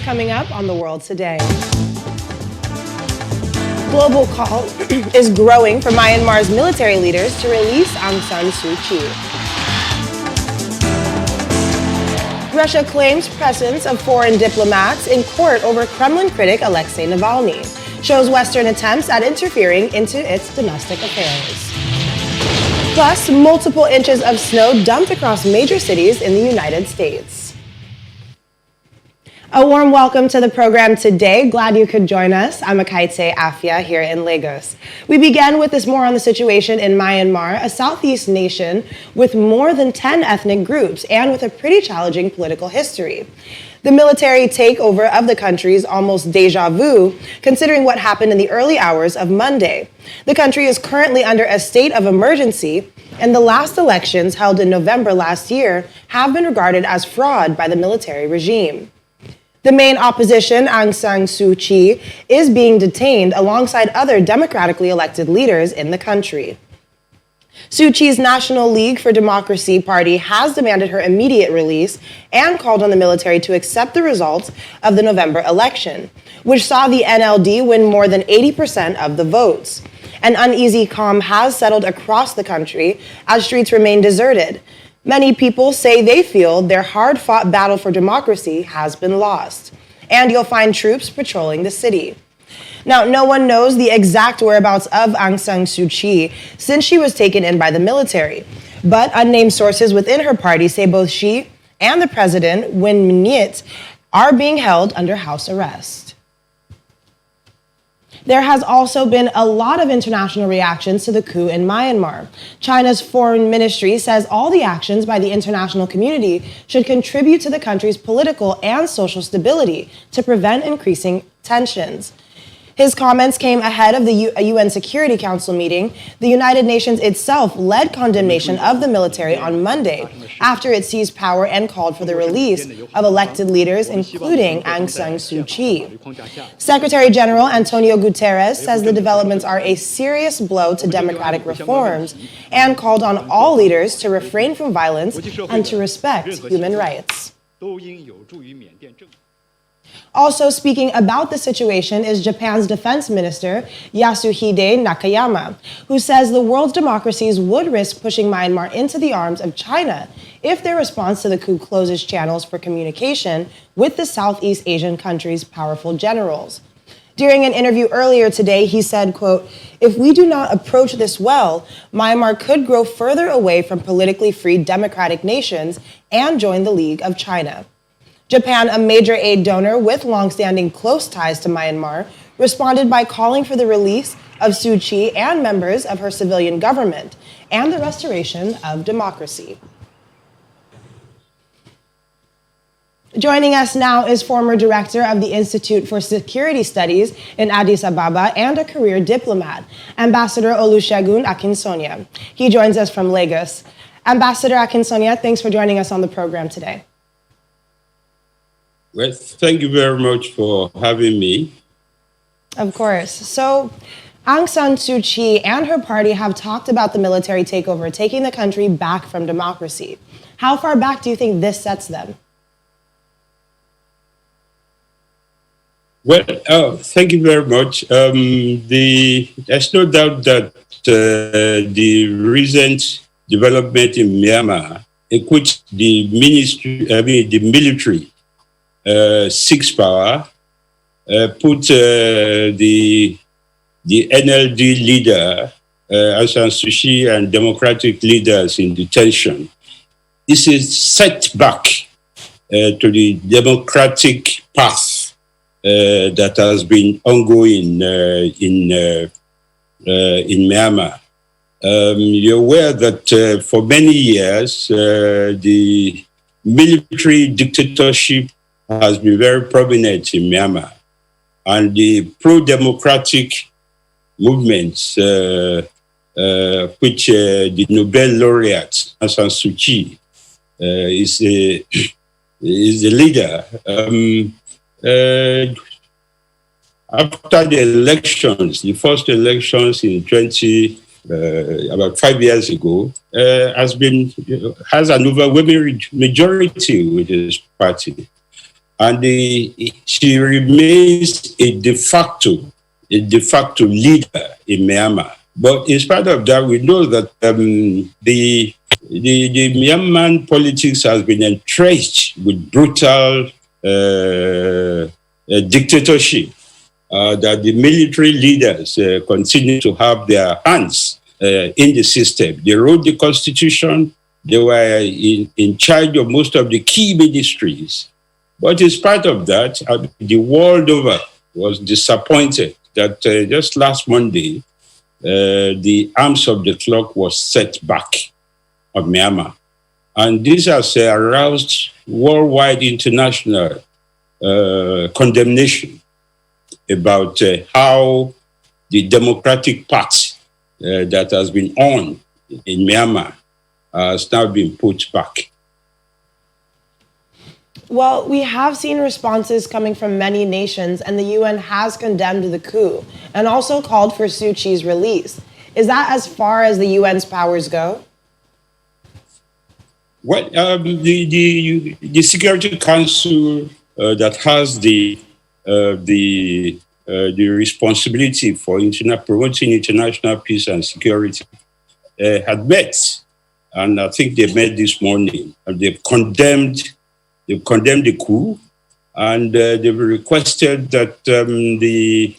coming up on The World Today. Global call is growing for Myanmar's military leaders to release Aung San Suu Kyi. Russia claims presence of foreign diplomats in court over Kremlin critic Alexei Navalny. Shows Western attempts at interfering into its domestic affairs. Plus, multiple inches of snow dumped across major cities in the United States. A warm welcome to the program today. Glad you could join us. I'm Akaite Afia here in Lagos. We begin with this more on the situation in Myanmar, a southeast nation with more than 10 ethnic groups and with a pretty challenging political history. The military takeover of the country is almost deja vu, considering what happened in the early hours of Monday. The country is currently under a state of emergency, and the last elections held in November last year have been regarded as fraud by the military regime. The main opposition, Aung San Suu Kyi, is being detained alongside other democratically elected leaders in the country. Suu Kyi's National League for Democracy party has demanded her immediate release and called on the military to accept the results of the November election, which saw the NLD win more than 80% of the votes. An uneasy calm has settled across the country as streets remain deserted. Many people say they feel their hard-fought battle for democracy has been lost, and you'll find troops patrolling the city. Now, no one knows the exact whereabouts of Aung San Suu Kyi since she was taken in by the military, but unnamed sources within her party say both she and the president, Win Myint, are being held under house arrest. There has also been a lot of international reactions to the coup in Myanmar. China's foreign ministry says all the actions by the international community should contribute to the country's political and social stability to prevent increasing tensions. His comments came ahead of the UN Security Council meeting. The United Nations itself led condemnation of the military on Monday after it seized power and called for the release of elected leaders, including Aung San Suu Kyi. Secretary General Antonio Guterres says the developments are a serious blow to democratic reforms and called on all leaders to refrain from violence and to respect human rights. Also speaking about the situation is Japan's defense minister, Yasuhide Nakayama, who says the world's democracies would risk pushing Myanmar into the arms of China if their response to the coup closes channels for communication with the Southeast Asian country's powerful generals. During an interview earlier today, he said, quote, "If we do not approach this well, Myanmar could grow further away from politically free democratic nations and join the League of China." Japan, a major aid donor with long-standing close ties to Myanmar, responded by calling for the release of Suu Kyi and members of her civilian government and the restoration of democracy. Joining us now is former director of the Institute for Security Studies in Addis Ababa and a career diplomat, Ambassador Olusegun Akinsonia. He joins us from Lagos. Ambassador Akinsonia, thanks for joining us on the program today. Well, thank you very much for having me. Of course. So, Aung San Suu Kyi and her party have talked about the military takeover, taking the country back from democracy. How far back do you think this sets them? Well, thank you very much. There's no doubt that the recent development in Myanmar, in which the military seeks power, put the NLD leader, Aung San Suu Kyi, and democratic leaders in detention. This is setback to the democratic path that has been ongoing in Myanmar. You're aware that for many years, the military dictatorship has been very prominent in Myanmar, and the pro-democratic movements, which the Nobel laureate Aung San Suu Kyi is the leader. After the elections, the first elections in about 5 years ago, has an overwhelming majority with his party. and she remains a de facto leader in Myanmar. But in spite of that, we know that the Myanmar politics has been entrenched with brutal dictatorship. That the military leaders continue to have their hands in the system. They wrote the constitution. They were in charge of most of the key ministries. But in spite of that, the world over was disappointed that just last Monday, the arms of the clock was set back on Myanmar. And this has aroused worldwide international condemnation about how the democratic path that has been on in Myanmar has now been put back. Well, we have seen responses coming from many nations, and the UN has condemned the coup and also called for Suu Kyi's release. Is that as far as the UN's powers go? Well, the Security Council that has the responsibility for promoting international peace and security had met, and I think they met this morning. And they've condemned the coup, and they've requested that the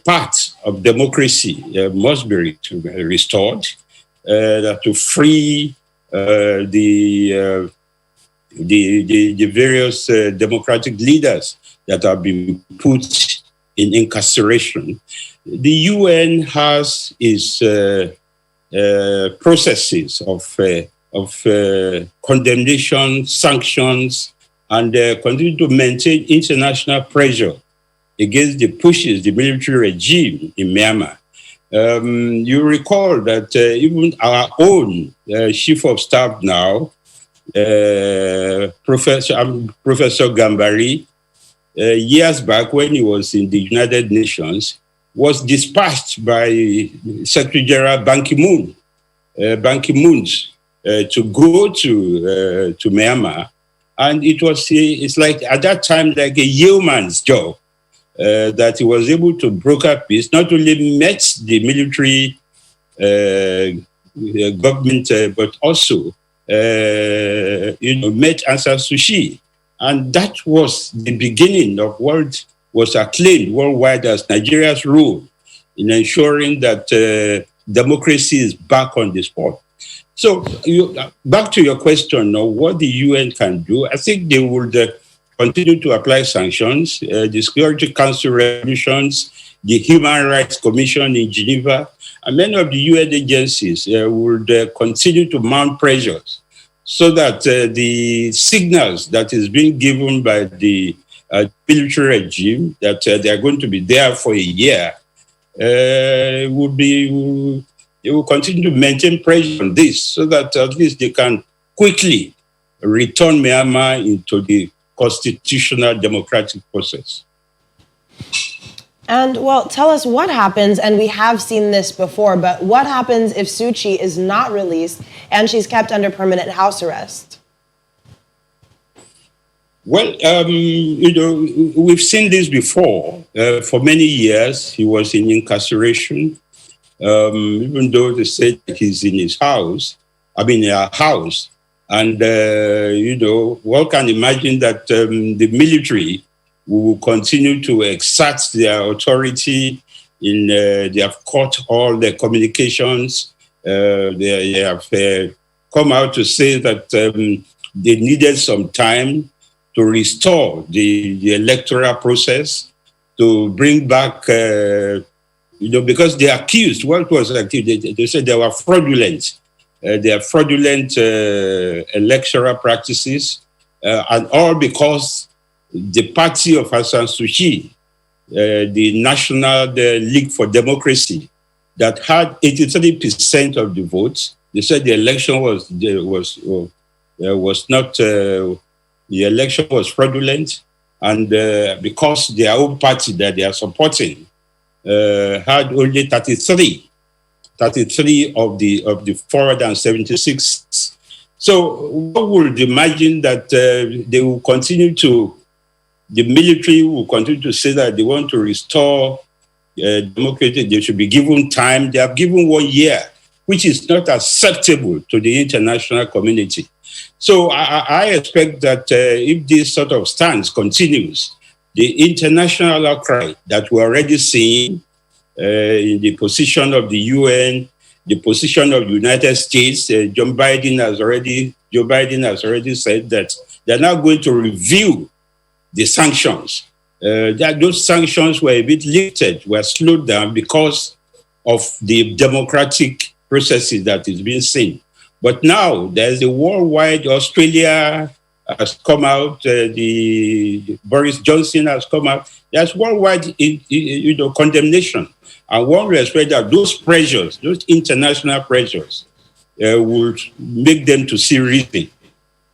path of democracy must be restored, to free the various democratic leaders that have been put in incarceration. The UN has its processes of condemnation, sanctions, and continue to maintain international pressure against the military regime in Myanmar. You recall that even our own chief of staff now, Professor Gambari, years back when he was in the United Nations, was dispatched by Secretary General Ban Ki-moon to go to Myanmar, and it's like at that time like a yeoman's job that he was able to broker peace. Not only met the military government, but also met Aung San Suu Kyi, and that was the beginning of what was acclaimed worldwide as Nigeria's role in ensuring that democracy is back on the spot. So back to your question of what the UN can do, I think they would continue to apply sanctions, the Security Council resolutions, the Human Rights Commission in Geneva, and many of the UN agencies would continue to mount pressures so that the signals that is being given by the military regime that they are going to be there for a year they will continue to maintain pressure on this so that at least they can quickly return Myanmar into the constitutional democratic process. And well, tell us what happens, and we have seen this before, but what happens if Suu Kyi is not released and she's kept under permanent house arrest? Well, we've seen this before. For many years, he was in incarceration, even though they said he's in his house, our house. And, one can imagine that the military will continue to exert their authority they have cut all their communications. They have come out to say that they needed some time to restore the electoral process, to bring back, because they accused, what was accused? They said they were fraudulent. They are fraudulent electoral practices, and all because the party of Aung San Suu Kyi, the National League for Democracy, that had 83% of the votes, they said the election was not. The election was fraudulent, and because their own party that they are supporting had only 33 of the 476. So one would imagine that they will continue to The military will continue to say that they want to restore democracy. They should be given time. They have given 1 year, which is not acceptable to the international community. So I expect that if this sort of stance continues, the international outcry that we're already seeing in the position of the UN, the position of the United States, Joe Biden has already said that they're now going to review the sanctions. That those sanctions were a bit lifted, were slowed down because of the democratic processes that is being seen. But now there's a worldwide. Australia has come out. The Boris Johnson has come out. There's worldwide, condemnation. And one will expect that those pressures, those international pressures, will make them to see reason.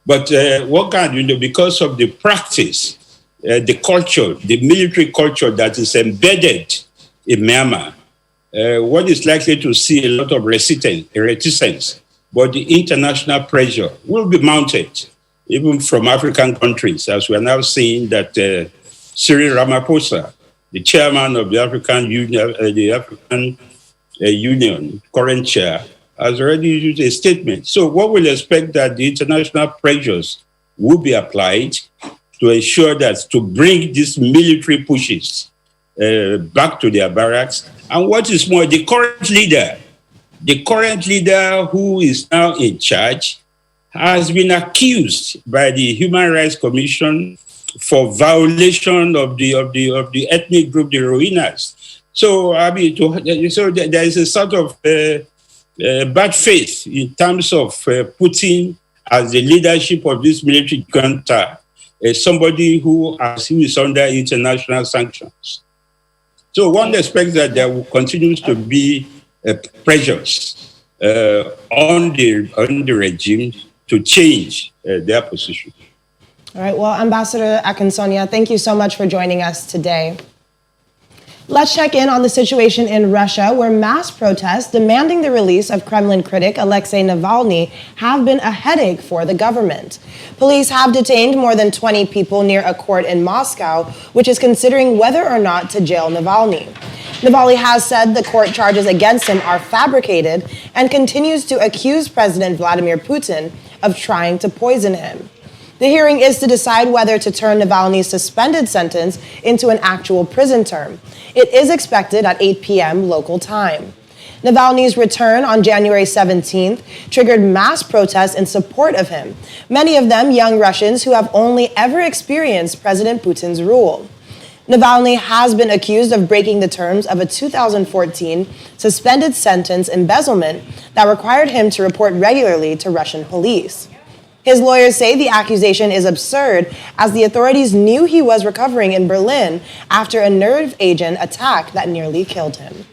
But what can because of the practice, the culture, the military culture that is embedded in Myanmar, one is likely to see a lot of reticence. But the international pressure will be mounted, even from African countries, as we are now seeing that Cyril Ramaphosa, the chairman of the African Union, current chair, has already issued a statement. So what we'll expect that the international pressures will be applied to ensure that to bring these military pushes back to their barracks. And what is more, the current leader who is now in charge has been accused by the Human Rights Commission for violation of the ethnic group, the Rohingyas. So so there is a sort of bad faith in terms of putting as the leadership of this military junta somebody who is under international sanctions. So one expects that there will continue to be pressures on the regime to change their position. All right, well, Ambassador Akinsonia, thank you so much for joining us today. Let's check in on the situation in Russia, where mass protests demanding the release of Kremlin critic Alexei Navalny have been a headache for the government. Police have detained more than 20 people near a court in Moscow, which is considering whether or not to jail Navalny. Navalny has said the court charges against him are fabricated and continues to accuse President Vladimir Putin of trying to poison him. The hearing is to decide whether to turn Navalny's suspended sentence into an actual prison term. It is expected at 8 p.m. local time. Navalny's return on January 17th triggered mass protests in support of him, many of them young Russians who have only ever experienced President Putin's rule. Navalny has been accused of breaking the terms of a 2014 suspended sentence embezzlement that required him to report regularly to Russian police. His lawyers say the accusation is absurd, as the authorities knew he was recovering in Berlin after a nerve agent attack that nearly killed him.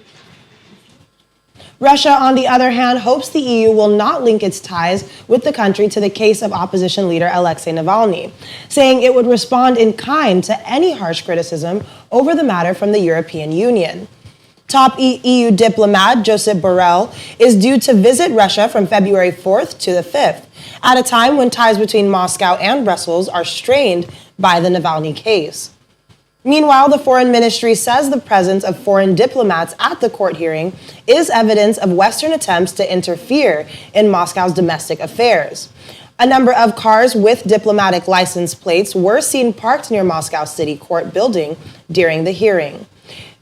Russia, on the other hand, hopes the EU will not link its ties with the country to the case of opposition leader Alexei Navalny, saying it would respond in kind to any harsh criticism over the matter from the European Union. Top EU diplomat Josep Borrell is due to visit Russia from February 4th to the 5th, at a time when ties between Moscow and Brussels are strained by the Navalny case. Meanwhile, the Foreign Ministry says the presence of foreign diplomats at the court hearing is evidence of Western attempts to interfere in Moscow's domestic affairs. A number of cars with diplomatic license plates were seen parked near Moscow City Court building during the hearing.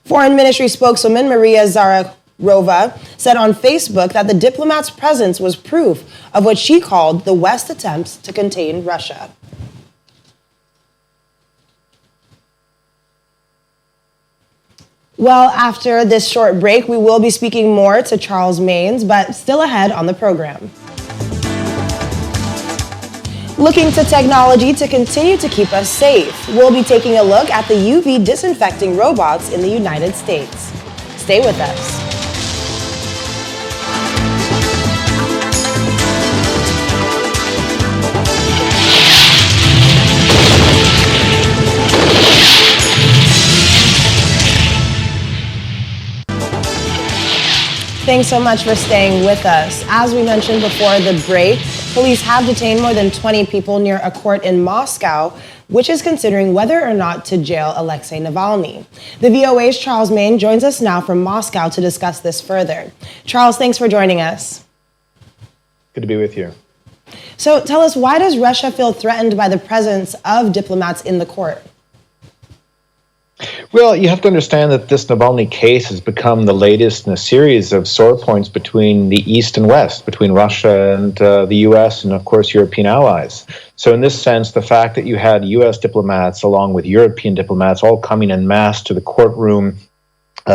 Foreign Ministry spokeswoman Maria Zakharova said on Facebook that the diplomats' presence was proof of what she called the West's attempts to contain Russia. Well, after this short break, we will be speaking more to Charles Maynes, but still ahead on the program. Looking to technology to continue to keep us safe, we'll be taking a look at the UV disinfecting robots in the United States. Stay with us. Thanks so much for staying with us. As we mentioned before the break, Police have detained more than 20 people near a court in Moscow, which is considering whether or not to jail Alexei Navalny. The VOA's Charles Main joins us now from Moscow to discuss this further. Charles, thanks for joining us. Good to be with you. So tell us, why does Russia feel threatened by the presence of diplomats in the court? Well, you have to understand that this Navalny case has become the latest in a series of sore points between the East and West, between Russia and the U.S. and, of course, European allies. So in this sense, the fact that you had U.S. diplomats along with European diplomats all coming en masse to the courtroom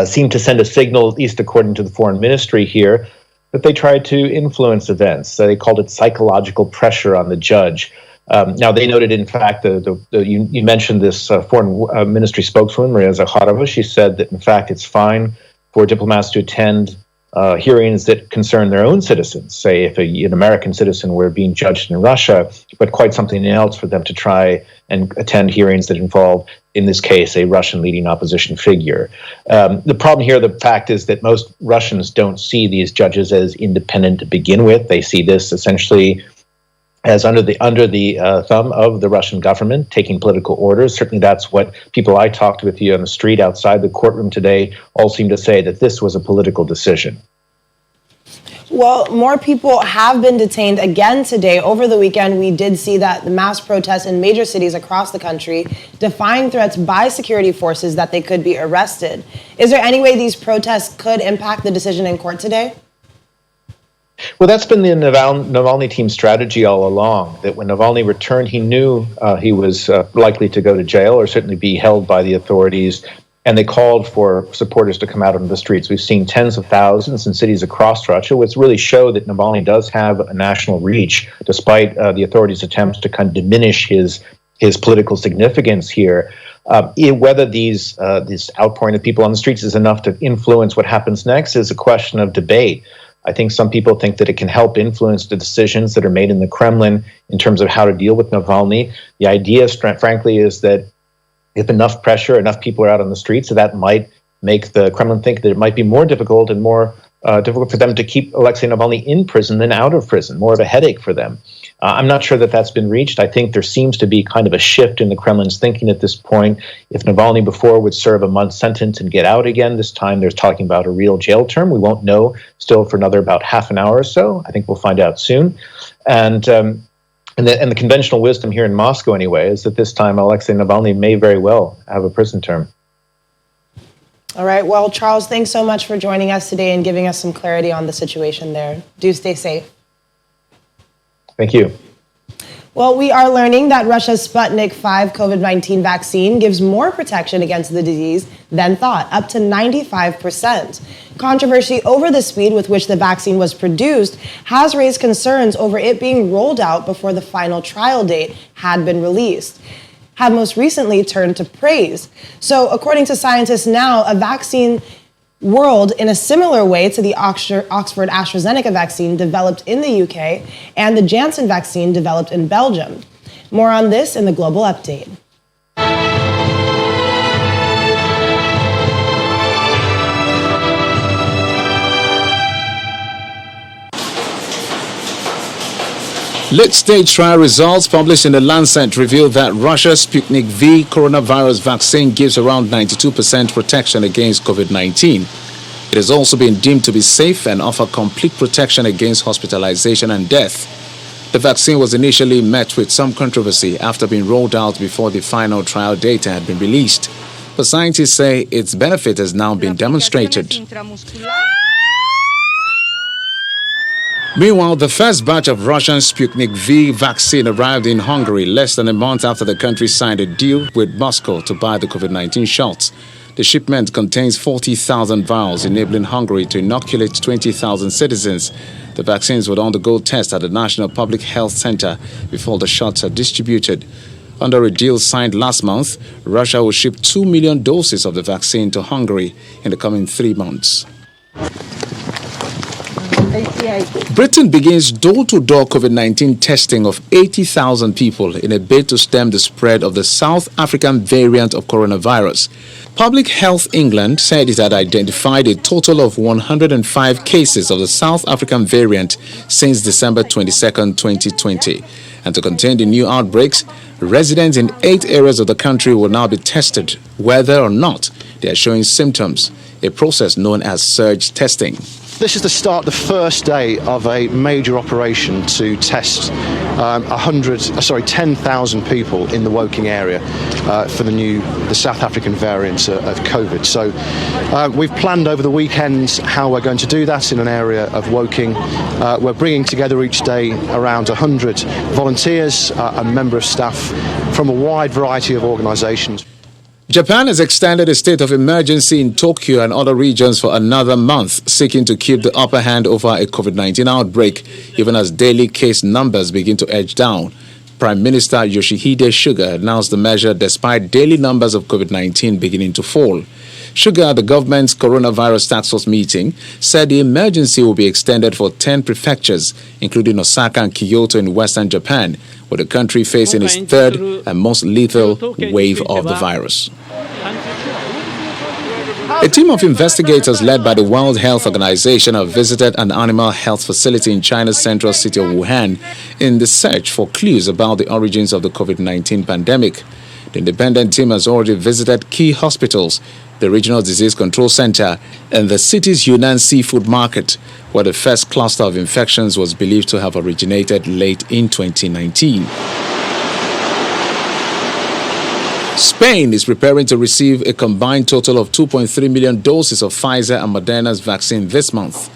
seemed to send a signal, at least according to the foreign ministry here, that they tried to influence events. So they called it psychological pressure on the judge. Now, they noted, in fact, you mentioned this foreign ministry spokeswoman, Maria Zakharova. She said that, in fact, it's fine for diplomats to attend hearings that concern their own citizens, say if an American citizen were being judged in Russia, but quite something else for them to try and attend hearings that involve, in this case, a Russian leading opposition figure. The problem here, the fact is that most Russians don't see these judges as independent to begin with. They see this essentially as under the thumb of the Russian government, taking political orders. Certainly that's what people I talked with you on the street outside the courtroom today all seem to say, that this was a political decision. Well, more people have been detained again today. Over the weekend, we did see that the mass protests in major cities across the country, defying threats by security forces that they could be arrested. Is there any way these protests could impact the decision in court today? Well, that's been the Navalny team's strategy all along, that when Navalny returned, he knew he was likely to go to jail or certainly be held by the authorities, and they called for supporters to come out on the streets. We've seen tens of thousands in cities across Russia, which really show that Navalny does have a national reach, despite the authorities' attempts to kind of diminish his political significance here. Whether this outpouring of people on the streets is enough to influence what happens next is a question of debate. I think some people think that it can help influence the decisions that are made in the Kremlin in terms of how to deal with Navalny. The idea, frankly, is that if enough pressure, enough people are out on the streets, so that might make the Kremlin think that it might be more difficult and more difficult for them to keep Alexei Navalny in prison than out of prison, more of a headache for them. I'm not sure that that's been reached. I think there seems to be kind of a shift in the Kremlin's thinking at this point. If Navalny before would serve a month sentence and get out again, this time they're talking about a real jail term. We won't know still for another about half an hour or so. I think we'll find out soon. And the conventional wisdom here in Moscow, anyway, is that this time Alexei Navalny may very well have a prison term. All right. Well, Charles, thanks so much for joining us today and giving us some clarity on the situation there. Do stay safe. Thank you. Well, we are learning that Russia's Sputnik V COVID-19 vaccine gives more protection against the disease than thought, up to 95%. Controversy over the speed with which the vaccine was produced has raised concerns over it being rolled out before the final trial date had been released, have most recently turned to praise. So according to scientists now, a vaccine whirled in a similar way to the Oxford AstraZeneca vaccine developed in the UK and the Janssen vaccine developed in Belgium. More on this in the Global Update. Late-stage trial results published in The Lancet reveal that Russia's Sputnik V coronavirus vaccine gives around 92% protection against COVID-19. It has also been deemed to be safe and offer complete protection against hospitalization and death. The vaccine was initially met with some controversy after being rolled out before the final trial data had been released. But scientists say its benefit has now been demonstrated. Meanwhile, the first batch of Russian Sputnik V vaccine arrived in Hungary less than a month after the country signed a deal with Moscow to buy the COVID-19 shots. The shipment contains 40,000 vials, enabling Hungary to inoculate 20,000 citizens. The vaccines would undergo tests at the National Public Health Center before the shots are distributed. Under a deal signed last month, Russia will ship 2 million doses of the vaccine to Hungary in the coming 3 months. Britain begins door-to-door COVID-19 testing of 80,000 people in a bid to stem the spread of the South African variant of coronavirus. Public Health England said it had identified a total of 105 cases of the South African variant since December 22, 2020. And to contain the new outbreaks, residents in 8 areas of the country will now be tested whether or not they are showing symptoms, a process known as surge testing. This is the first day of a major operation to test 10,000 people in the Woking area for the South African variant of COVID. So we've planned over the weekends how we're going to do that in an area of Woking. We're bringing together each day around 100 volunteers and member of staff from a wide variety of organisations. Japan has extended a state of emergency in Tokyo and other regions for another month, seeking to keep the upper hand over a COVID-19 outbreak, even as daily case numbers begin to edge down. Prime Minister Yoshihide Suga announced the measure despite daily numbers of COVID-19 beginning to fall. Suga, at the government's coronavirus task force meeting, said the emergency will be extended for 10 prefectures, including Osaka and Kyoto in western Japan, with the country facing its third and most lethal wave of the virus. A team of investigators led by the World Health Organization have visited an animal health facility in China's central city of Wuhan in the search for clues about the origins of the COVID-19 pandemic. The independent team has already visited key hospitals, the Regional Disease Control Center, and the city's Yunnan Seafood Market, where the first cluster of infections was believed to have originated late in 2019. Spain is preparing to receive a combined total of 2.3 million doses of Pfizer and Moderna's vaccine this month.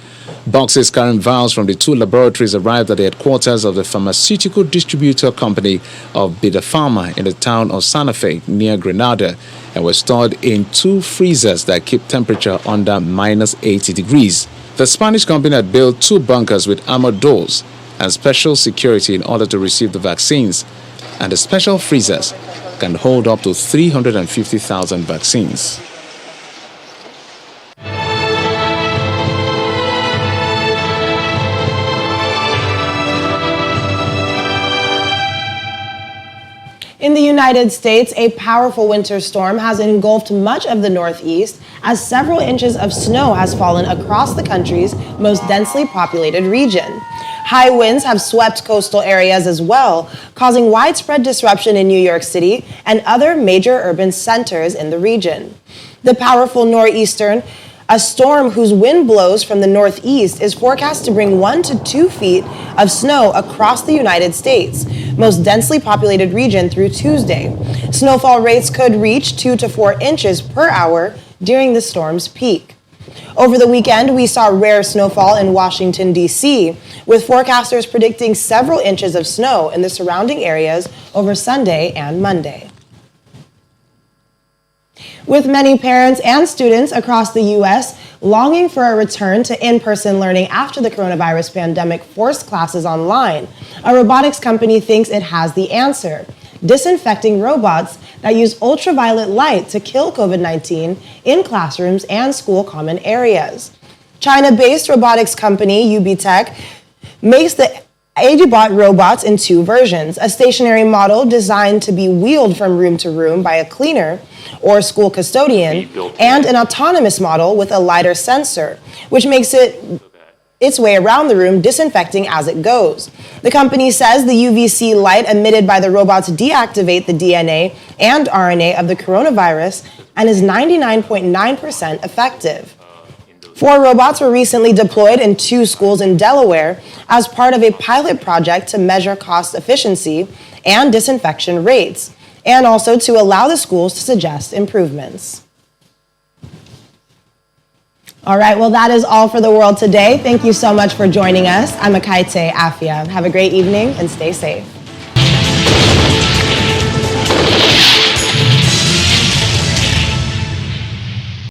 Boxes carrying vials from the 2 laboratories arrived at the headquarters of the pharmaceutical distributor company of Bida Pharma in the town of Santa Fe near Granada and were stored in 2 freezers that keep temperature under minus 80 degrees. The Spanish company had built 2 bunkers with armored doors and special security in order to receive the vaccines, and the special freezers can hold up to 350,000 vaccines. In the United States, a powerful winter storm has engulfed much of the Northeast as several inches of snow has fallen across the country's most densely populated region. High winds have swept coastal areas as well, causing widespread disruption in New York City and other major urban centers in the region. The powerful nor'easter, a storm whose wind blows from the northeast, is forecast to bring 1 to 2 feet of snow across the United States' most densely populated region through Tuesday. Snowfall rates could reach 2 to 4 inches per hour during the storm's peak. Over the weekend, we saw rare snowfall in Washington, D.C., with forecasters predicting several inches of snow in the surrounding areas over Sunday and Monday. With many parents and students across the U.S. longing for a return to in-person learning after the coronavirus pandemic forced classes online, a robotics company thinks it has the answer: disinfecting robots that use ultraviolet light to kill COVID-19 in classrooms and school common areas. China-based robotics company UBTech makes the AGBot robots in 2 versions: a stationary model designed to be wheeled from room to room by a cleaner or school custodian, and an autonomous model with a lighter sensor, which makes its way around the room, disinfecting as it goes. The company says the UVC light emitted by the robots deactivate the DNA and RNA of the coronavirus and is 99.9% effective. 4 robots were recently deployed in 2 schools in Delaware as part of a pilot project to measure cost efficiency and disinfection rates, and also to allow the schools to suggest improvements. All right, well, that is all for the world today. Thank you so much for joining us. I'm Akaite Afia. Have a great evening and stay safe.